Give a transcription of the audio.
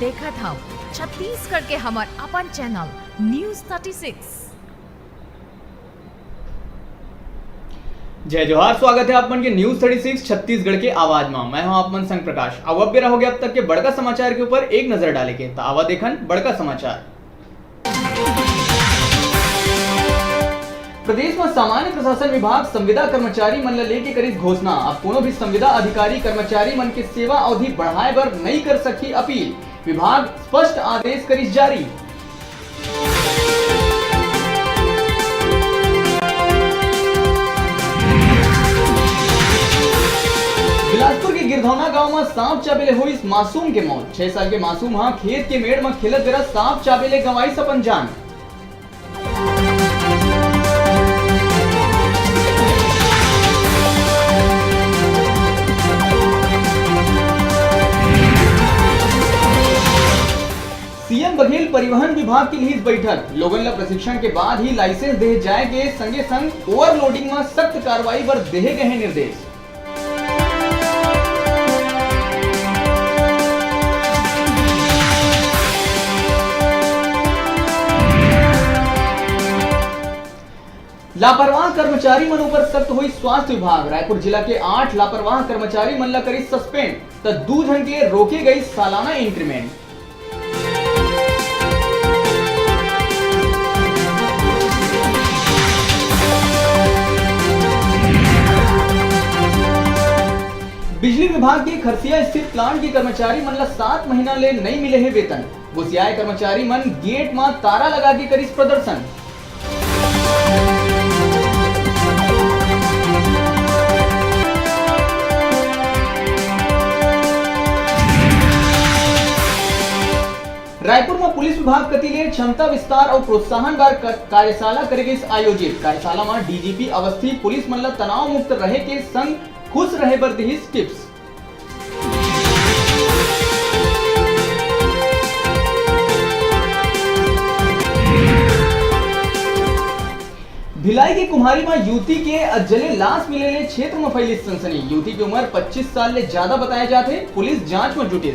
देखत हूँ छत्तीसगढ़ के हमार अपन चैनल न्यूज 36। जय जोहार, स्वागत है आपमन के न्यूज 36 छत्तीसगढ़ के आवाज में। मैं हूं आपमन संग प्रकाश। अब भी रहोगे अब तक के बड़का समाचार के ऊपर एक नजर डाले के तो आवा देखन बड़का समाचार। प्रदेश में सामान्य प्रशासन विभाग संविदा कर्मचारी मन लेके करिस घोषणा। अब कोनो भी संविदा अधिकारी कर्मचारी मन के सेवा अवधि बढ़ाए बर नहीं कर सकी अपील। विभाग स्पष्ट आदेश करिस जारी। बिलासपुर के गिरधौना गांव में सांप चाबेले हुई इस मासूम के मौत। 6 साल के मासूम हां खेत के मेड़ में खेलत बेरा सांप चाबेले गंवाई अपन जान। सीएम बघेल परिवहन विभाग की ली बैठक। लोगन ला प्रशिक्षण के बाद ही लाइसेंस दे जाएंगे। संगे संग ओवरलोडिंग में सख्त कार्रवाई पर देहे गए निर्देश। लापरवाह कर्मचारी मन ऊपर सख्त हुई स्वास्थ्य विभाग। रायपुर जिला के 8 लापरवाह कर्मचारी मन ला करी सस्पेंड तो 2 जन के रोके गई सालाना इंक्रीमेंट। बिजली विभाग के खरसिया स्थित प्लांट के कर्मचारी मन ला 7 महीना ले नहीं मिले है वेतन। गुस्सियाए कर्मचारी मन गेट में तारा लगा के करिस प्रदर्शन। रायपुर में पुलिस विभाग कतिले क्षमता विस्तार और प्रोत्साहन बार कार्यशाला करेगी आयोजित। कार्यशाला में डीजीपी अवस्थी पुलिस मन ला तनाव मुक्त रहे के संग खुश रहे बर दिहिस टिप्स। भिलाई के कुम्हारी में युवती के जले लाश मिले क्षेत्र में फैली सनसनी। युवती की उम्र 25 साल ले ज्यादा बताया जाते। पुलिस जांच में जुटी।